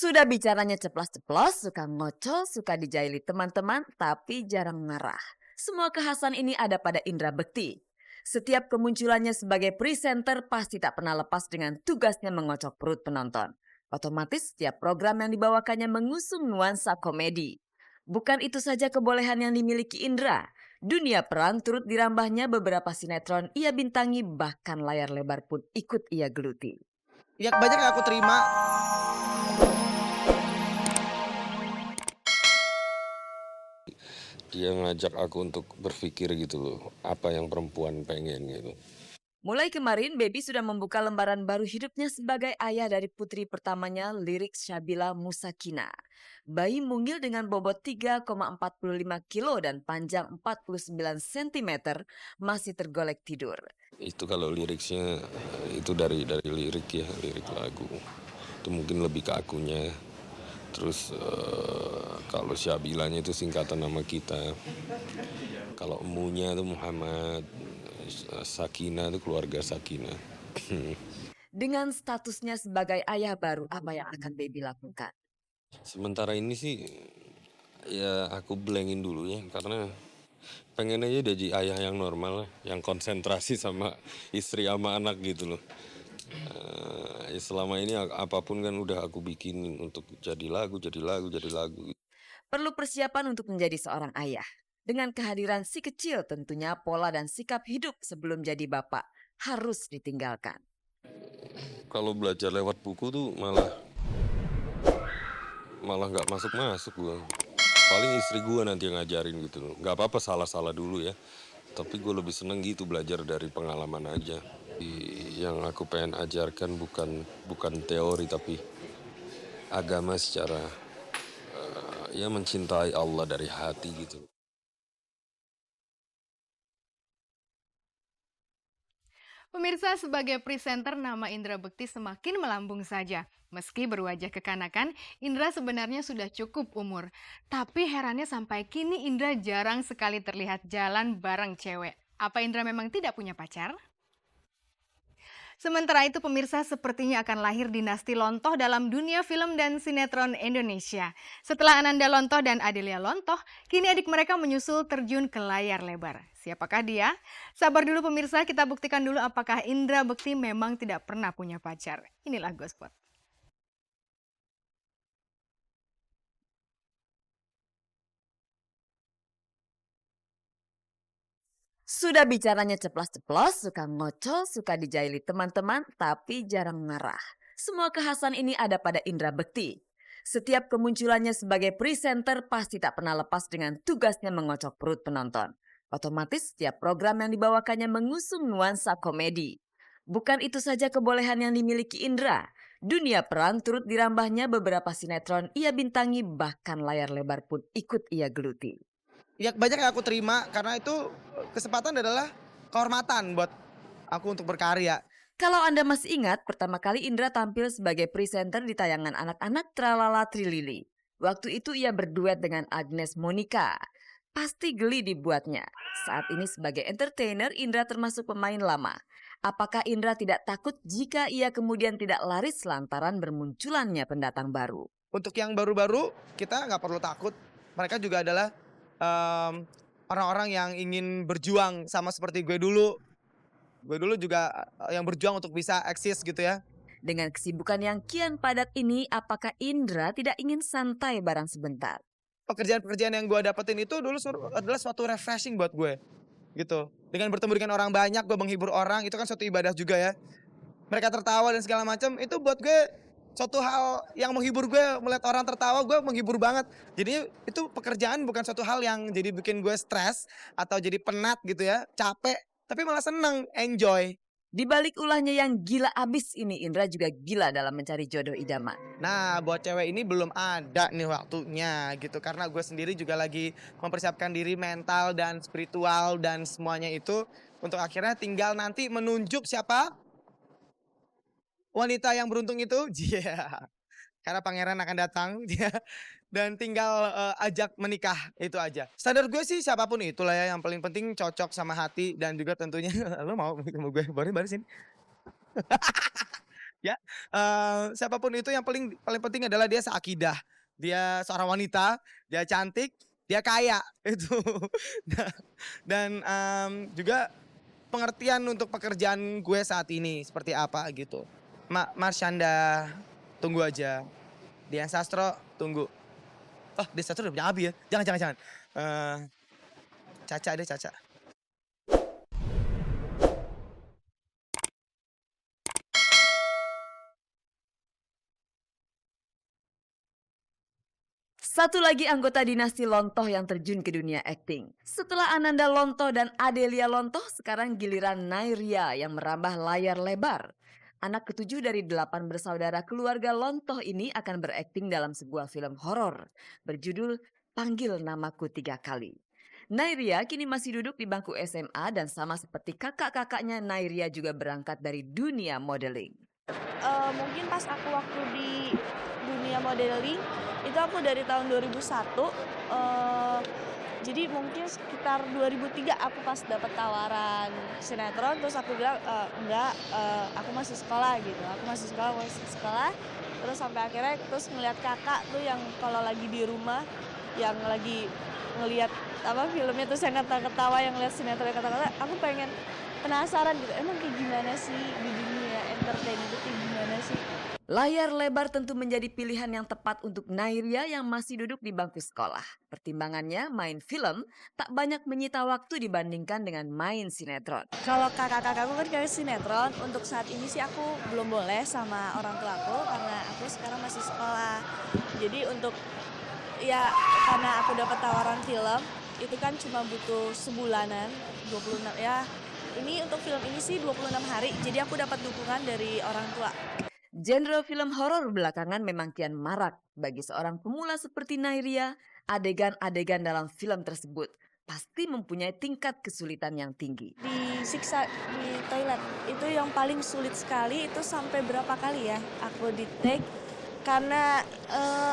Sudah bicaranya ceplas-ceplos, suka ngocol, suka dijaili teman-teman, tapi jarang marah. Semua kekhasan ini ada pada Indra Bekti. Setiap kemunculannya sebagai presenter pasti tak pernah lepas dengan tugasnya mengocok perut penonton. Otomatis setiap program yang dibawakannya mengusung nuansa komedi. Bukan itu saja kebolehan yang dimiliki Indra. Dunia peran turut dirambahnya beberapa sinetron ia bintangi, bahkan layar lebar pun ikut ia geluti. Ya banyak yang aku terima. Dia ngajak aku untuk berpikir gitu loh, apa yang perempuan pengen gitu. Mulai kemarin, Baby sudah membuka lembaran baru hidupnya sebagai ayah dari putri pertamanya, Lirik Syabila Musakina. Bayi mungil dengan bobot 3,45 kilo dan panjang 49 cm masih tergolek tidur. Itu kalau liriknya itu dari lirik ya, lirik lagu. Itu mungkin lebih ke akunya. Terus kalau Syabilanya itu singkatan nama kita. Kalau emunya itu Muhammad, Sakina itu keluarga Sakina. Dengan statusnya sebagai ayah baru, apa yang akan Baby lakukan? Sementara ini sih ya aku blankin dulu ya, karena pengen aja jadi ayah yang normal, yang konsentrasi sama istri sama anak gitu loh. Ya selama ini apapun kan udah aku bikinin untuk jadi lagu. Perlu persiapan untuk menjadi seorang ayah. Dengan kehadiran si kecil tentunya pola dan sikap hidup sebelum jadi bapak harus ditinggalkan. Kalau belajar lewat buku tuh malah nggak masuk gua. Paling istri gua nanti yang ngajarin gitu loh. Nggak apa-apa salah-salah dulu ya. Tapi gue lebih seneng gitu belajar dari pengalaman aja. Yang aku pengen ajarkan bukan teori tapi agama secara ya mencintai Allah dari hati gitu. Pemirsa, sebagai presenter nama Indra Bekti semakin melambung saja. Meski berwajah kekanakan, Indra sebenarnya sudah cukup umur. Tapi herannya sampai kini Indra jarang sekali terlihat jalan bareng cewek. Apa Indra memang tidak punya pacar? Sementara itu pemirsa, sepertinya akan lahir dinasti Lontoh dalam dunia film dan sinetron Indonesia. Setelah Ananda Lontoh dan Adelia Lontoh, kini adik mereka menyusul terjun ke layar lebar. Siapakah dia? Sabar dulu pemirsa, kita buktikan dulu apakah Indra Bekti memang tidak pernah punya pacar. Inilah Gospot. Sudah bicaranya ceplas-ceplos, suka ngocol, suka dijaili teman-teman, tapi jarang marah. Semua kekhasan ini ada pada Indra Bekti. Setiap kemunculannya sebagai presenter pasti tak pernah lepas dengan tugasnya mengocok perut penonton. Otomatis setiap program yang dibawakannya mengusung nuansa komedi. Bukan itu saja kebolehan yang dimiliki Indra. Dunia peran turut dirambahnya beberapa sinetron ia bintangi, bahkan layar lebar pun ikut ia geluti. Ya banyak yang aku terima karena itu kesempatan adalah kehormatan buat aku untuk berkarya. Kalau Anda masih ingat, pertama kali Indra tampil sebagai presenter di tayangan anak-anak Tralala Trilili. Waktu itu ia berduet dengan Agnes Monica. Pasti geli dibuatnya. Saat ini sebagai entertainer, Indra termasuk pemain lama. Apakah Indra tidak takut jika ia kemudian tidak laris lantaran bermunculannya pendatang baru? Untuk yang baru-baru kita nggak perlu takut. Mereka juga adalah orang-orang yang ingin berjuang sama seperti gue dulu. Gue dulu juga yang berjuang untuk bisa eksis gitu ya. Dengan kesibukan yang kian padat ini, apakah Indra tidak ingin santai barang sebentar? Pekerjaan-pekerjaan yang gue dapetin itu dulu adalah suatu refreshing buat gue gitu. Dengan bertemu dengan orang banyak, gue menghibur orang, itu kan suatu ibadah juga ya. Mereka tertawa dan segala macam, itu buat gue suatu hal yang menghibur gue. Melihat orang tertawa, gue menghibur banget. Jadi itu pekerjaan bukan suatu hal yang jadi bikin gue stres atau jadi penat gitu ya, capek. Tapi malah seneng, enjoy. Di balik ulahnya yang gila abis ini, Indra juga gila dalam mencari jodoh idaman. Nah buat cewek ini belum ada nih waktunya gitu. Karena gue sendiri juga lagi mempersiapkan diri mental dan spiritual dan semuanya itu. Untuk akhirnya tinggal nanti menunjuk siapa wanita yang beruntung itu. Iya. Karena pangeran akan datang dan tinggal ajak menikah, itu aja. Standar gue sih siapapun itulah ya, yang paling penting cocok sama hati dan juga tentunya lo mau sama gue baris-barisin. ya. Siapapun itu yang paling paling penting adalah dia seakidah, dia seorang wanita, dia cantik, dia kaya, itu. Nah, dan, juga pengertian untuk pekerjaan gue saat ini seperti apa gitu. Marsyanda, tunggu aja. Dian Sastro, tunggu. Oh, Dian Sastro udah punya Abi ya? Jangan jangan jangan. Eee, Caca deh, Caca. Satu lagi anggota dinasti Lontoh yang terjun ke dunia akting. Setelah Ananda Lontoh dan Adelia Lontoh, sekarang giliran Nairia yang merambah layar lebar. Anak ketujuh dari 8 bersaudara keluarga Lontoh ini akan berakting dalam sebuah film horor berjudul Panggil Namaku 3 Kali. Nairia kini masih duduk di bangku SMA dan sama seperti kakak-kakaknya, Nairia juga berangkat dari dunia modeling. Mungkin pas aku waktu di dunia modeling, itu aku dari tahun 2001, jadi mungkin sekitar 2003 aku pas dapat tawaran sinetron, terus aku bilang, "Enggak, aku masih sekolah," gitu, "aku masih sekolah," terus sampai akhirnya terus ngelihat kakak tuh yang kalau lagi di rumah, yang lagi ngelihat filmnya terus yang ketawa-ketawa, yang ngeliat sinetronnya ketawa-ketawa, aku pengen penasaran gitu, emang kayak gimana sih di dunia entertain itu kayak gimana sih? Layar lebar tentu menjadi pilihan yang tepat untuk Nairia yang masih duduk di bangku sekolah. Pertimbangannya, main film tak banyak menyita waktu dibandingkan dengan main sinetron. Kalau kakak-kakakku kan kayak sinetron, untuk saat ini sih aku belum boleh sama orang tua aku karena aku sekarang masih sekolah. Jadi untuk ya karena aku dapat tawaran film, itu kan cuma butuh sebulanan, 26 ya. Ini untuk film ini sih 26 hari, jadi aku dapat dukungan dari orang tua. Genre film horor belakangan memang kian marak. Bagi seorang pemula seperti Nairia, adegan-adegan dalam film tersebut pasti mempunyai tingkat kesulitan yang tinggi. Disiksa di toilet, itu yang paling sulit sekali, itu sampai berapa kali ya aku di take. Karena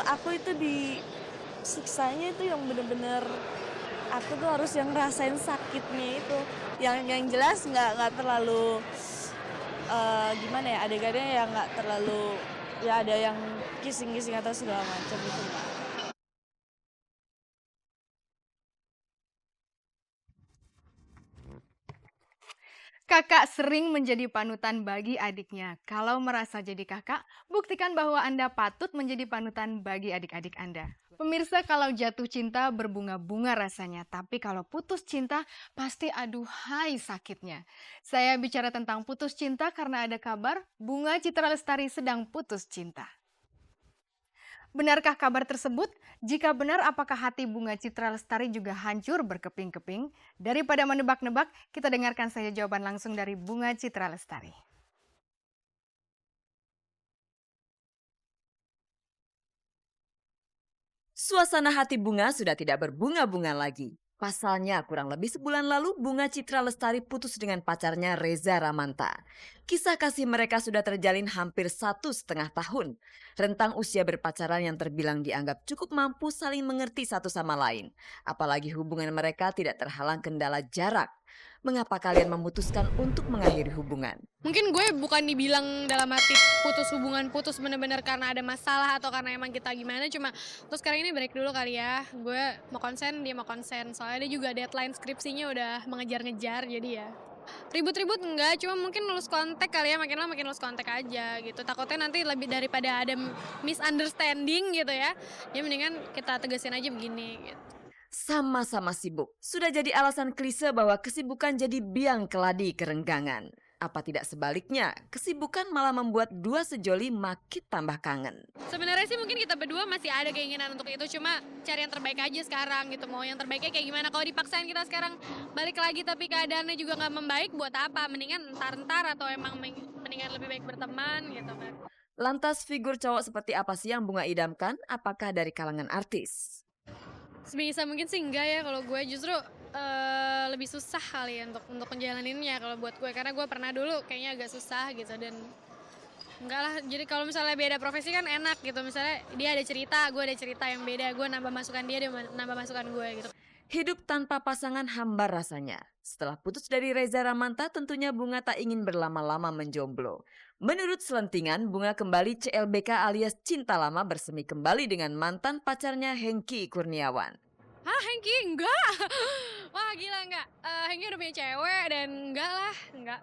aku itu disiksanya itu yang bener-bener, aku tuh harus yang ngerasain sakitnya itu. Yang jelas nggak terlalu gimana ya, adegannya yang nggak terlalu, ya ada yang kissing-kissing atau segala macam gitu. Kakak sering menjadi panutan bagi adiknya. Kalau merasa jadi kakak, buktikan bahwa Anda patut menjadi panutan bagi adik-adik Anda. Pemirsa, kalau jatuh cinta berbunga-bunga rasanya, tapi kalau putus cinta pasti aduhai sakitnya. Saya bicara tentang putus cinta karena ada kabar Bunga Citra Lestari sedang putus cinta. Benarkah kabar tersebut? Jika benar, apakah hati Bunga Citra Lestari juga hancur berkeping-keping? Daripada menebak-nebak, kita dengarkan saja jawaban langsung dari Bunga Citra Lestari. Suasana hati Bunga sudah tidak berbunga-bunga lagi. Pasalnya, kurang lebih sebulan lalu Bunga Citra Lestari putus dengan pacarnya Reza Ramanta. Kisah kasih mereka sudah terjalin hampir 1,5 tahun. Rentang usia berpacaran yang terbilang dianggap cukup mampu saling mengerti satu sama lain. Apalagi hubungan mereka tidak terhalang kendala jarak. Mengapa kalian memutuskan untuk mengakhiri hubungan? Mungkin gue bukan dibilang dalam arti putus bener-bener karena ada masalah atau karena emang kita gimana, cuma terus sekarang ini break dulu kali ya, gue mau konsen, dia mau konsen, soalnya dia juga deadline skripsinya udah mengejar-ngejar, jadi ya ribut-ribut enggak, cuma mungkin lulus kontak kali ya, makin lama makin lulus kontak aja gitu, takutnya nanti lebih daripada ada misunderstanding gitu ya mendingan kita tegasin aja begini gitu. Sama-sama sibuk. Sudah jadi alasan klise bahwa kesibukan jadi biang keladi kerenggangan. Apa tidak sebaliknya, kesibukan malah membuat dua sejoli makin tambah kangen. Sebenarnya sih mungkin kita berdua masih ada keinginan untuk itu, cuma cari yang terbaik aja sekarang gitu. Mau yang terbaiknya kayak gimana, kalau dipaksain kita sekarang balik lagi tapi keadaannya juga nggak membaik, buat apa? Mendingan ntar atau emang mendingan lebih baik berteman gitu kan. Lantas figur cowok seperti apa sih yang Bunga idamkan? Apakah dari kalangan artis? Sebisa mungkin sih enggak ya, kalau gue justru lebih susah kali ya untuk menjalaninnya kalau buat gue, karena gue pernah dulu kayaknya agak susah gitu, dan enggak lah. Jadi kalau misalnya beda profesi kan enak gitu, misalnya dia ada cerita, gue ada cerita yang beda, gue nambah masukan dia nambah masukan gue gitu. Hidup tanpa pasangan hambar rasanya. Setelah putus dari Reza Ramanta, tentunya Bunga tak ingin berlama-lama menjomblo. Menurut selentingan, Bunga kembali CLBK alias cinta lama bersemi kembali dengan mantan pacarnya Hengky Kurniawan. Hah, Hengky? Enggak. Wah, gila enggak. Hengky udah punya cewek dan enggak lah, enggak.